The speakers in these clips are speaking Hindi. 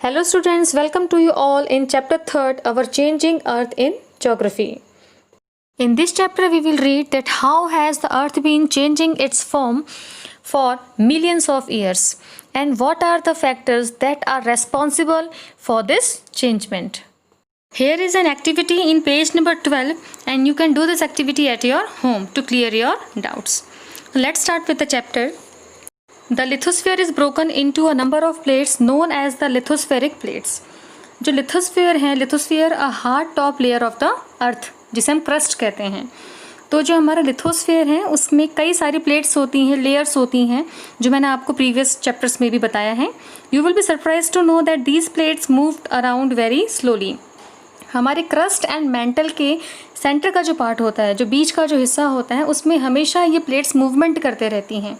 Hello students, welcome to you all in chapter 3rd, our changing earth in geography. In this chapter we will read that how has the earth been changing its form for millions of years and what are the factors that are responsible for this changement. Here is an activity in page number 12 and you can do this activity at your home to clear your doubts. Let's start with the chapter. The lithosphere is broken into a number of plates known as the lithospheric plates. जो लिथोस्फीयर है, lithosphere a hard top layer of the अर्थ, जिसे हम क्रस्ट कहते हैं. तो जो हमारा लिथोस्फीयर है उसमें कई सारी प्लेट्स होती हैं, लेयर्स होती हैं, जो मैंने आपको प्रीवियस चैप्टर्स में भी बताया है. You will be surprise to know that these plates moved around very slowly. हमारे क्रस्ट एंड मेंटल के सेंटर का जो पार्ट होता है, जो बीच का जो हिस्सा होता है, उसमें हमेशा ये प्लेट्स मूवमेंट करते रहती हैं.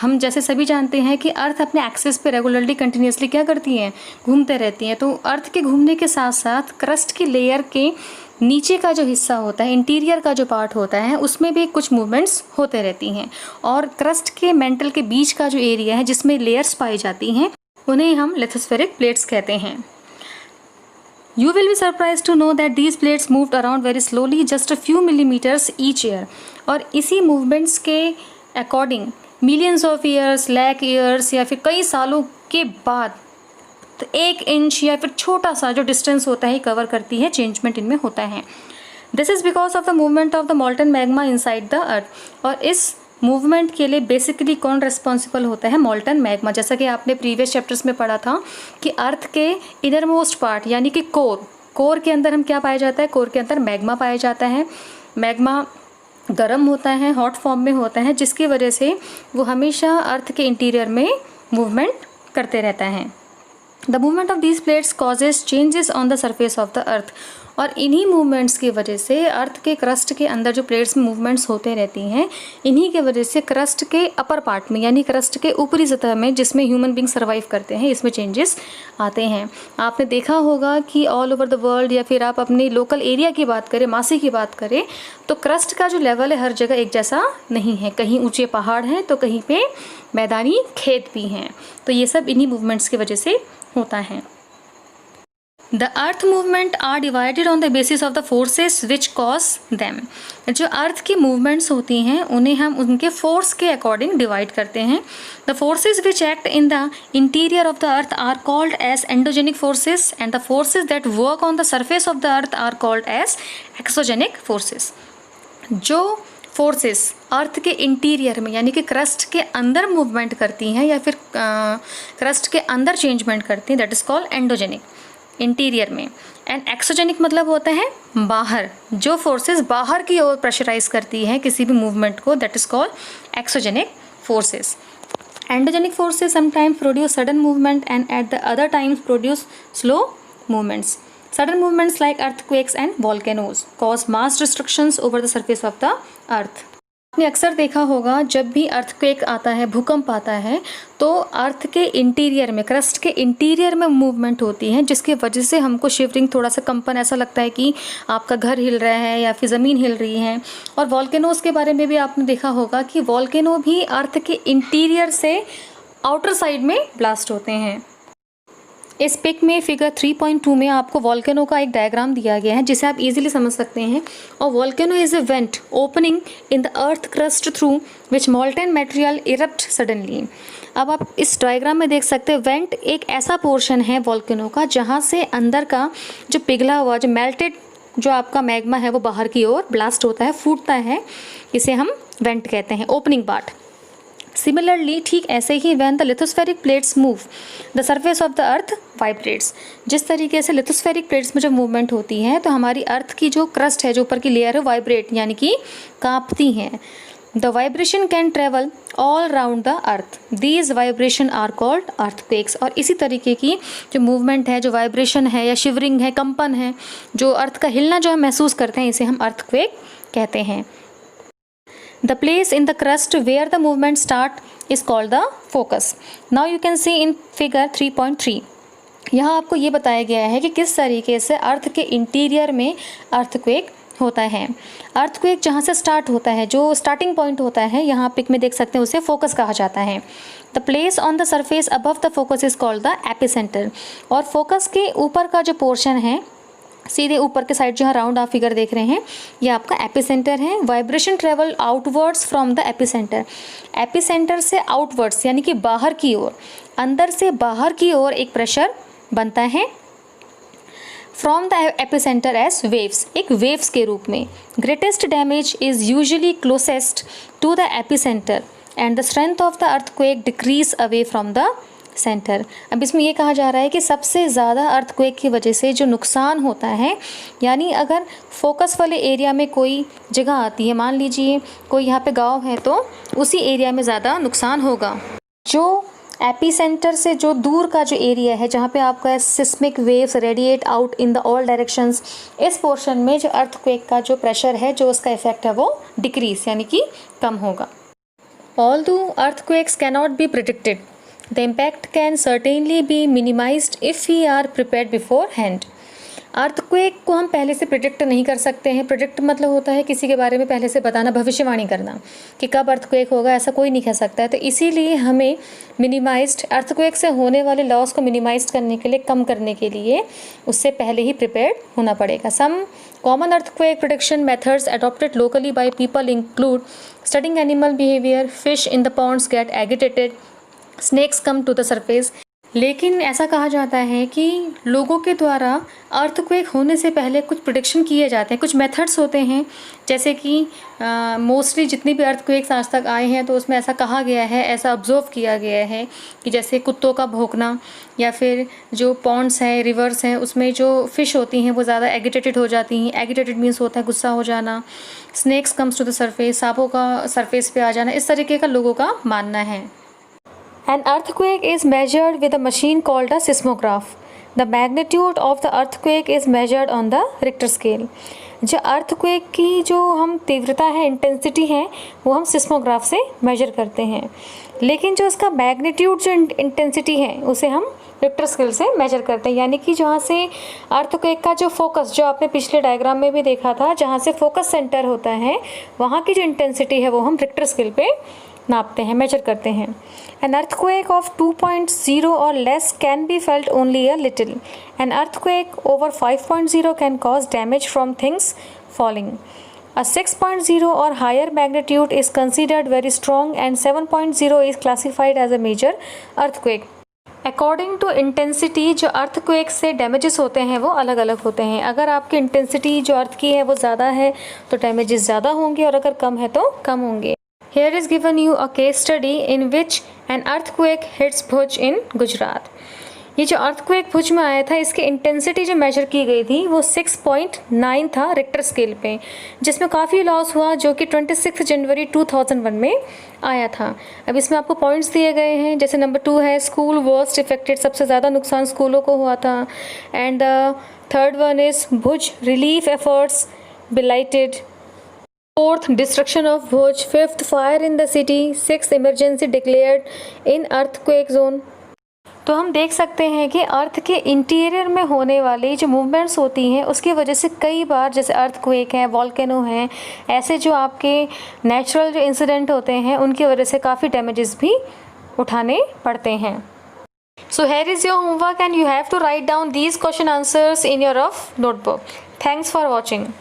हम जैसे सभी जानते हैं कि अर्थ अपने एक्सिस पे रेगुलरली कंटिन्यूसली क्या करती हैं, घूमते रहती हैं. तो अर्थ के घूमने के साथ साथ क्रस्ट की लेयर के नीचे का जो हिस्सा होता है, इंटीरियर का जो पार्ट होता है, उसमें भी कुछ मूवमेंट्स होते रहती हैं. और क्रस्ट के मेंटल के बीच का जो एरिया है जिसमें लेयर्स पाई जाती हैं, उन्हें हम लिथोस्फेरिक प्लेट्स कहते हैं. You will be surprised to know that these plates moved around very slowly, just a few millimeters each year. और इसी मूवमेंट्स के according millions of years, lakh years या फिर कई सालों के बाद तो 1 इंच या फिर छोटा सा जो डिस्टेंस होता है कवर करती है, चेंजमेंट इनमें होता है. This is because of the movement of the मॉल्टन magma inside the earth. और इस मूवमेंट के लिए बेसिकली कौन रिस्पॉन्सिबल होता है? मॉल्टन मैग्मा. जैसा कि आपने प्रीवियस चैप्टर्स में पढ़ा था कि अर्थ के इनर मोस्ट पार्ट यानी कि कोर के अंदर हम क्या पाया जाता है? कोर के अंदर मैग्मा पाया जाता है. मैग्मा गर्म होता है, हॉट फॉर्म में होता है, जिसकी वजह से वो हमेशा अर्थ के इंटीरियर में मूवमेंट करते रहता है. The movement of these plates causes changes on the surface of the अर्थ. और इन्हीं मूवमेंट्स की वजह से अर्थ के क्रस्ट के अंदर जो प्लेट्स में मूवमेंट्स होते रहती हैं, इन्हीं के वजह से क्रस्ट के अपर पार्ट में यानी क्रस्ट के ऊपरी सतह में, जिसमें ह्यूमन बींग सर्वाइव करते हैं, इसमें चेंजेस आते हैं. आपने देखा होगा कि ऑल ओवर द वर्ल्ड या फिर आप अपने लोकल एरिया की बात करें, मासी की बात करें, तो क्रस्ट का जो लेवल है हर जगह एक जैसा नहीं है. कहीं ऊँचे पहाड़ हैं तो कहीं पे मैदानी खेत भी हैं. तो ये सब इन्हीं मूवमेंट्स की वजह से होता है. The earth movement are divided on the basis of the forces which cause them. जो अर्थ की मूवमेंट्स होती हैं उन्हें हम उनके फोर्स के अकॉर्डिंग डिवाइड करते हैं. The forces which act in the interior of the earth are called as endogenic forces and the forces that work on the surface of the earth are called as exogenic forces. जो फोर्सेस अर्थ के इंटीरियर में यानी कि क्रस्ट के अंदर मूवमेंट करती हैं या फिर क्रस्ट के अंदर चेंजमेंट करती हैं, that is called endogenic, interior में. एंड एक्सोजेनिक मतलब होता है बाहर. जो फोर्सेस बाहर की ओर प्रेशराइज करती हैं किसी भी मूवमेंट को, that is called exogenic forces. Endogenic forces sometimes produce sudden movement and at the other times produce slow movements. Sudden movements like earthquakes and volcanoes cause mass destructions over the surface of the earth. आपने अक्सर देखा होगा जब भी अर्थक्वेक आता है, भूकंप आता है, तो अर्थ के इंटीरियर में, क्रस्ट के इंटीरियर में मूवमेंट होती है, जिसकी वजह से हमको शिवरिंग, थोड़ा सा कंपन, ऐसा लगता है कि आपका घर हिल रहा है या फिर ज़मीन हिल रही है. और वॉल्केनोज़ के बारे में भी आपने देखा होगा कि वॉल्केनो भी अर्थ के इंटीरियर से आउटर साइड में ब्लास्ट होते हैं. इस पिक में फिगर 3.2 में आपको वॉल्केनो का एक डायग्राम दिया गया है जिसे आप इजीली समझ सकते हैं. और volcano is a went opening in the earth crust through which molten material erupt suddenly. अब आप इस डायग्राम में देख सकते हैं वेंट एक ऐसा पोर्शन है वॉल्केनो का जहाँ से अंदर का जो पिघला हुआ, जो मेल्टेड जो आपका मैग्मा है वो बाहर की ओर ब्लास्ट होता है, फूटता है. इसे हम वेंट कहते हैं, ओपनिंग पार्ट. सिमिलरली ठीक ऐसे ही when the lithospheric plates move the surface of the earth vibrates. जिस तरीके से लिथोस्फेरिक प्लेट्स में जब मूवमेंट होती है तो हमारी अर्थ की जो क्रस्ट है, जो ऊपर की लेयर है, वाइब्रेट यानी कि कांपती हैं. The vibration can travel all round the earth. These vibration are called earthquakes. और इसी तरीके की जो मूवमेंट है, जो वाइब्रेशन है या शिवरिंग है, कंपन है, जो अर्थ का हिलना जो हम महसूस करते हैं, इसे हम अर्थक्वेक कहते हैं. The place in the crust where the movement start is called the focus. Now you can see in figure 3.3. यहाँ आपको ये बताया गया है कि किस तरीके से अर्थ के इंटीरियर में अर्थक्वेक होता है। अर्थक्वेक जहाँ से स्टार्ट होता है, जो स्टार्टिंग पॉइंट होता है, यहाँ पिक में देख सकते हैं, उसे फोकस कहा जाता है। The place on the surface above the focus is called the epicentre. और फोकस के ऊपर का जो पोर्शन है, सीधे ऊपर के साइड जो है राउंड आप फिगर देख रहे हैं, ये आपका एपिसेंटर है। Vibration travel outwards from the epicentre. Epicentre से आउटवर्ड्स यानी कि बाहर की ओर, अंदर से बाहर की ओर एक प्रेशर बनता है। From the epicentre as waves, एक वेव्स के रूप में। Greatest damage is usually closest to the epicentre and the strength of the earthquake decrease away from the centre. अब इसमें ये कहा जा रहा है कि सबसे ज़्यादा अर्थक्वेक की वजह से जो नुकसान होता है, यानी अगर फोकस वाले एरिया में कोई जगह आती है, मान लीजिए कोई यहाँ पे गांव है, तो उसी एरिया में ज़्यादा नुकसान होगा। जो एपिसेंटर से जो दूर का जो एरिया है, जहाँ पे आपका seismic waves radiate out in the all directions, इस पोर्शन में जो अर्थक्वेक का जो प्रेशर है, जो उसका इफेक्ट है, वो डिक्रीज यानी कि कम होगा। Although earthquakes cannot be predicted, the impact can certainly be minimized if we are prepared beforehand। Earthquake को हम पहले से प्रिडिक्ट नहीं कर सकते हैं। प्रिडिक्ट मतलब होता है किसी के बारे में पहले से बताना, भविष्यवाणी करना कि कब अर्थक्वेक होगा, ऐसा कोई नहीं कह सकता है। तो इसीलिए हमें मिनिमाइज्ड अर्थक्वेक से होने वाले लॉस को मिनिमाइज करने के लिए, कम करने के लिए उससे पहले ही प्रिपेयर्ड होना पड़ेगा। Some common earthquake prediction methods adopted locally by people include studying animal behavior, fish in the ponds get agitated, snakes come to the surface. लेकिन ऐसा कहा जाता है कि लोगों के द्वारा अर्थक्वेक होने से पहले कुछ प्रिडिक्शन किए जाते हैं, कुछ मेथड्स होते हैं, जैसे कि मोस्टली जितनी भी अर्थक्वेक्स आज तक आए हैं तो उसमें ऐसा कहा गया है, ऐसा ऑब्जर्व किया गया है कि जैसे कुत्तों का भौंकना, या फिर जो पॉन्ड्स हैं, रिवर्स हैं, उसमें जो फ़िश होती हैं वो ज़्यादा एगिटेटेड हो जाती हैं। एगिटेटेड मीन्स होता है गुस्सा हो जाना। Snakes comes to the surface, सांपों का सरफेस पे आ जाना, इस तरीके का लोगों का मानना है। An earthquake is measured with a machine called a seismograph. The magnitude of the earthquake is measured on the Richter scale. जो अर्थक्वेक की जो हम तीव्रता है, इंटेंसिटी है, वो हम सिस्मोग्राफ से मेजर करते हैं। लेकिन जो उसका मैग्नीट्यूड, जो इंटेंसिटी है, उसे हम रिक्टर स्केल से मेजर करते हैं। यानी कि जहाँ से अर्थक्वेक का जो फोकस, जो आपने पिछले डायग्राम में भी देखा था, जहाँ से फोकस सेंटर होता है, वहाँ की जो इंटेंसिटी है वो हम रिक्टर स्केल पे नापते हैं, मेजर करते हैं। An earthquake of 2.0 or less can be felt only a little. An earthquake over 5.0 can cause damage from things falling. A 6.0 or higher magnitude is considered very strong and 7.0 is classified as a major earthquake. According to intensity जो अर्थक्वेक से डैमेजेस होते हैं वो अलग अलग होते हैं। अगर आपकी इंटेंसिटी जो अर्थ की है वो ज़्यादा है तो डैमेजेस ज़्यादा होंगे, और अगर कम है तो कम होंगे। Here is given you a case study in which an earthquake hits Bhuj in Gujarat. ये जो अर्थक्वेक भुज में आया था, इसकी इंटेंसिटी जो मेजर की गई थी वो 6.9 था रिक्टर स्केल पे, जिसमें काफ़ी लॉस हुआ, जो कि 26 जनवरी 2001 में आया था। अब इसमें आपको पॉइंट्स दिए गए हैं, जैसे नंबर 2 है स्कूल वर्स्ट इफेक्टेड, सबसे ज़्यादा नुकसान स्कूलों को हुआ था। And third one is Bhuj relief efforts belated. Fourth, destruction of Bhuj. Fifth, fire in the city. Sixth, emergency declared in earthquake zone. तो हम देख सकते हैं कि अर्थ के इंटीरियर में होने वाली जो मूवमेंट्स होती हैं उसकी वजह से कई बार, जैसे अर्थक्वेक है, वॉल्केनो है, ऐसे जो आपके नेचुरल जो इंसिडेंट होते हैं उनकी वजह से काफ़ी डैमेजेस भी उठाने पड़ते हैं। So here is your homework and you have to write down these question answers in your rough notebook. Thanks for watching.